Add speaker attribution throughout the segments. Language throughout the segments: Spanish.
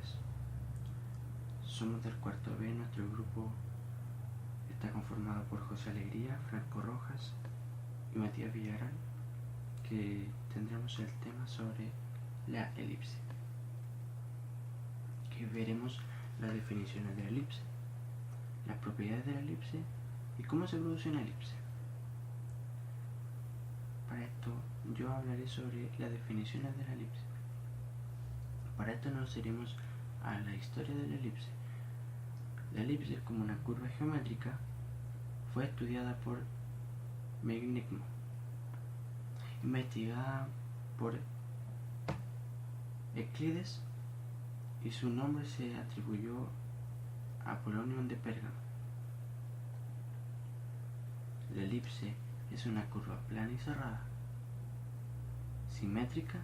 Speaker 1: tardes. Somos del cuarto B. Nuestro grupo está conformado por José Alegría, Franco Rojas y Matías Villarán, que tendremos el tema sobre la elipse, que veremos las definiciones de la elipse, las propiedades de la elipse y cómo se produce una elipse. Para esto yo hablaré sobre las definiciones de la elipse. Para esto nos iremos a la historia de la elipse. La elipse, como una curva geométrica, fue estudiada por Megnigno, investigada por Euclides, y su nombre se atribuyó a Polonio de Pérgamo. La elipse es una curva plana y cerrada, simétrica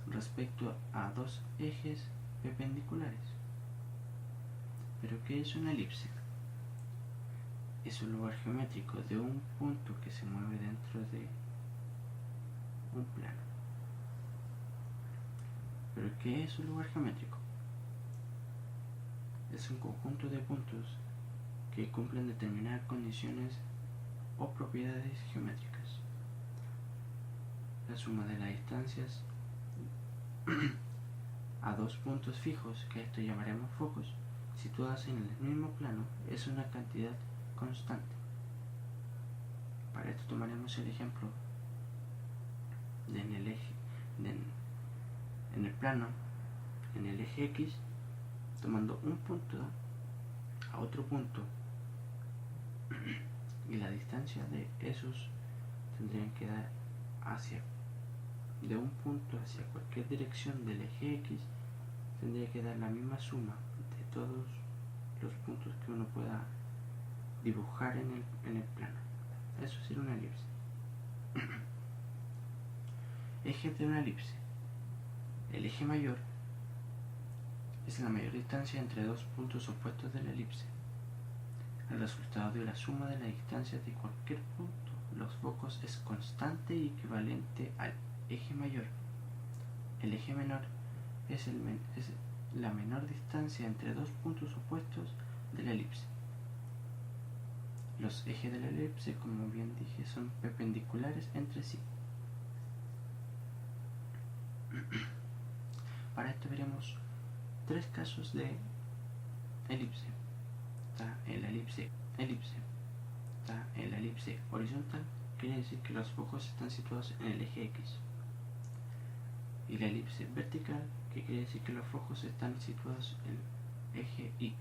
Speaker 1: respecto a dos ejes perpendiculares. ¿Pero qué es una elipse? Es un lugar geométrico de un punto que se mueve dentro de un plano. ¿Pero qué es un lugar geométrico? Es un conjunto de puntos que cumplen determinadas condiciones o propiedades geométricas. La suma de las distancias a dos puntos fijos, que a esto llamaremos focos, situados en el mismo plano, es una cantidad constante. Para esto tomaremos el ejemplo de en el plano, en el eje X, tomando un punto a otro punto, y la distancia de esos tendrían que dar de un punto hacia cualquier dirección del eje X, tendría que dar la misma suma de todos los puntos que uno pueda dibujar en el plano. Eso sería una elipse. Ejes de una elipse. El eje mayor es la mayor distancia entre dos puntos opuestos de la elipse. El resultado de la suma de las distancias de cualquier punto, los focos, es constante y equivalente al eje mayor. El eje menor es la menor distancia entre dos puntos opuestos de la elipse. Los ejes de la elipse, como bien dije, son perpendiculares entre sí. Para esto veremos tres casos de elipse. Está el elipse, está el elipse horizontal, quiere decir que los focos están situados en el eje X, y la elipse vertical, que quiere decir que los focos están situados en el eje Y.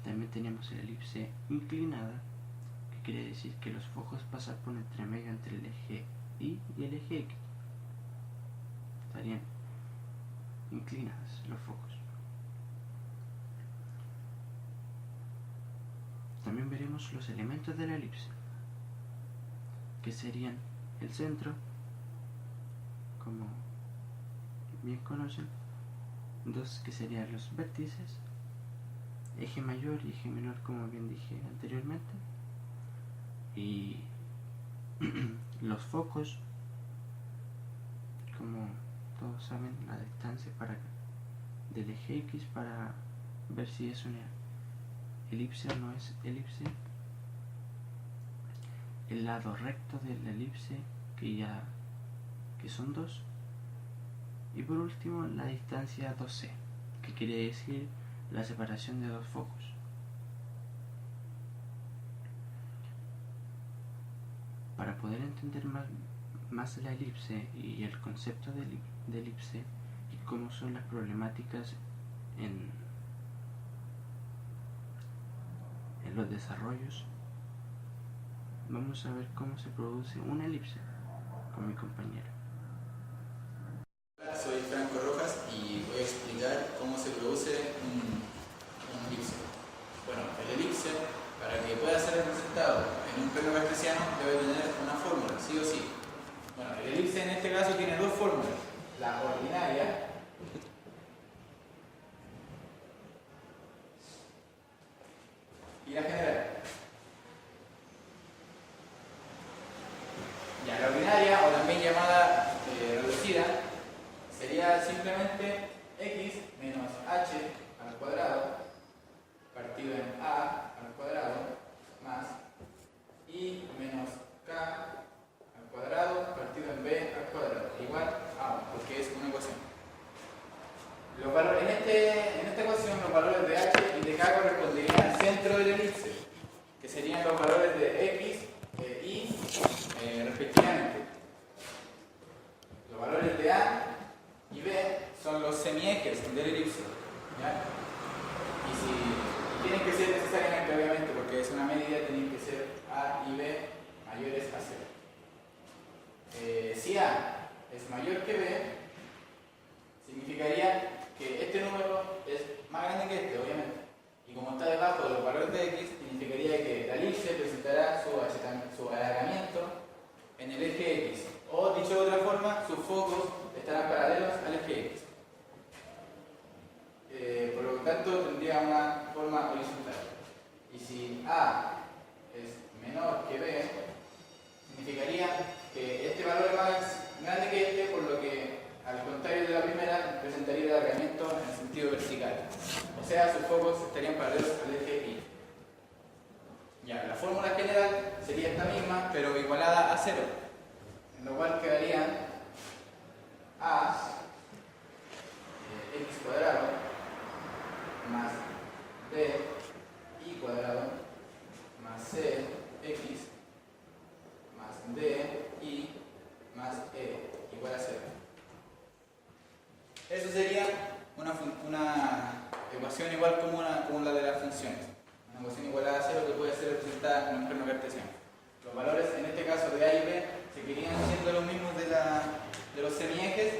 Speaker 1: También tenemos la elipse inclinada, que quiere decir que los focos pasan por entre medio entre el eje Y y el eje X. Estarían inclinados los focos. También veremos los elementos de la elipse, que serían el centro, como bien conocen, dos que serían los vértices, eje mayor y eje menor, como bien dije anteriormente, y los focos, como todos saben, la distancia del eje X para ver si es una elipse o no es elipse, el lado recto de la elipse, que son 2, y por último la distancia 2c, que quiere decir la separación de dos focos. Para poder entender más la elipse y el concepto de elipse y cómo son las problemáticas en los desarrollos, vamos a ver cómo se produce una elipse con mi compañero.
Speaker 2: Soy Franco Rojas y voy a explicar cómo se produce un elipse. Bueno, el elipse, para que pueda ser representado en un plano cartesiano, debe tener una fórmula, sí o sí. Bueno, el elipse en este caso tiene dos fórmulas: la ordinaria y la general. Ya, la ordinaria, o también llamada reducida, sería simplemente x menos al cuadrado partido en a al cuadrado más i menos k al cuadrado partido en b al cuadrado igual a 1, porque es una ecuación. Los valores, en esta ecuación los valores de h y de k corresponderían al centro del elipse, que serían los valores de x e y respectivamente. Los valores de a y b son los semiejes del elipse, ¿ya? Y tienen que ser necesariamente, obviamente, porque es una medida, tienen que ser a y b mayores a 0. Si a es mayor que b, significaría que este número es más grande que este, obviamente. Y como está debajo de los valores de x, significaría que la elipse presentará su alargamiento en el eje x. O, dicho de otra forma, sus focos estarán paralelos al eje x. Por lo tanto, tendría una forma horizontal. Y si a es menor que b, significaría que este valor es más grande que este, por lo que, al contrario de la primera, presentaría el alargamiento en sentido vertical. O sea, sus focos estarían paralelos al eje y. Ya, la fórmula general sería esta misma, pero igualada a 0. En lo cual quedaría a x cuadrado más b y cuadrado más c x más d y más e igual a 0. Eso sería una ecuación igual como la de las funciones. Una ecuación igualada a 0 que puede ser representada en un plano cartesiano. Los valores, en este caso de a y b, seguirían siendo los mismos de los semiejes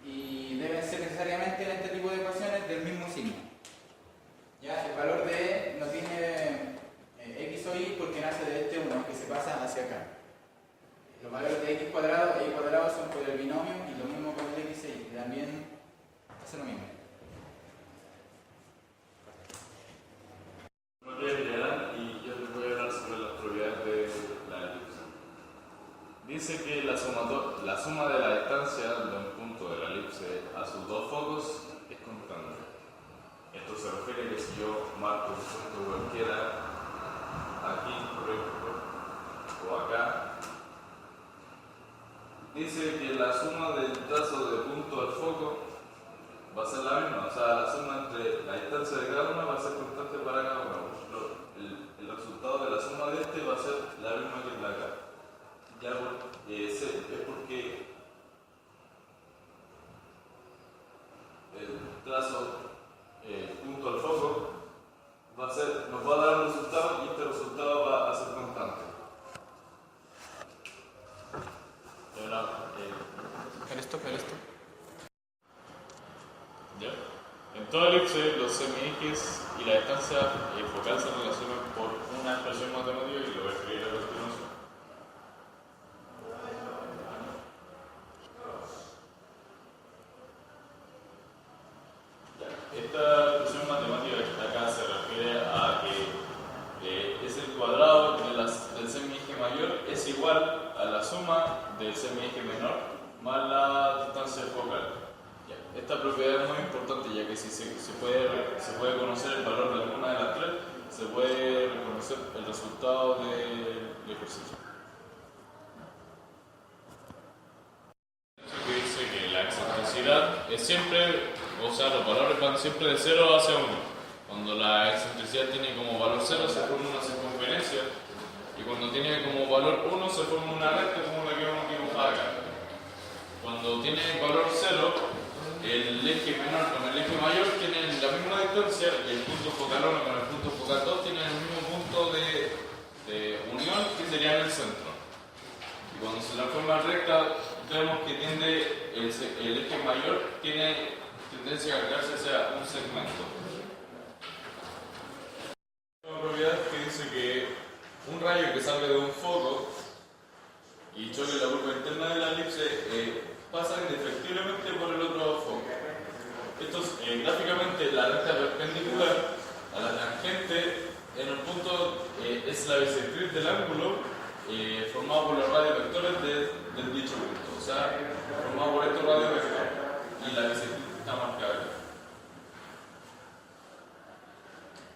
Speaker 2: y deben ser necesariamente en este tipo de ecuaciones del mismo signo. ¿Ya? El valor de e no tiene x o y porque nace de este 1 que se pasa hacia acá. Los valores de x cuadrado e y cuadrado son por el binomio y lo mismo con el x e y, que también hace lo mismo.
Speaker 3: Y yo les voy a hablar sobre las propiedades de la elipse. Dice que la suma de la distancia de un punto de la elipse a sus dos focos es constante. Esto se refiere a que si yo marco un punto cualquiera, aquí por ejemplo, o acá, dice que la suma del trazo de punto al foco va a ser la misma, o sea, la suma entre la distancia de cada uno va a ser constante para cada uno. El resultado de la suma de este va a ser la misma que la de acá. Ya es porque el trazo punto al foco nos va a dar un resultado y este resultado va a ser constante. ¿Ya? En toda elipse, los semiejes y la distancia focal se relacionan por una expresión matemática que lo voy a escribir a continuación. Esta expresión matemática que está acá se refiere a que es el cuadrado del semieje mayor es igual a la suma del semieje menor más la distancia focal. Esta propiedad es muy importante, ya que si se puede conocer el valor de alguna de las tres, se puede reconocer el resultado del ejercicio. Que dice que la excentricidad es siempre, o sea, los valores van siempre de 0 hacia 1. Cuando la excentricidad tiene como valor 0 se forma una circunferencia, y cuando tiene como valor 1 se forma una recta como la que vamos a dibujar acá. Cuando tiene valor 0, el eje menor con el eje mayor tienen la misma distancia y el punto focal 1 con el punto focal 2 tienen el mismo punto de unión, que sería en el centro. Y cuando se transforma en recta, vemos que el eje mayor tiene tendencia a cargarse hacia un segmento. Una propiedad que dice que un rayo que salga de un foco y choque la curva interna de la elipse pasa indefectiblemente por el otro foco. Esto es gráficamente la recta perpendicular a la tangente en un punto es la bisectriz del ángulo formado por los radiovectores del dicho punto, o sea, formado por estos radiovectores y la bisectriz está marcada aquí.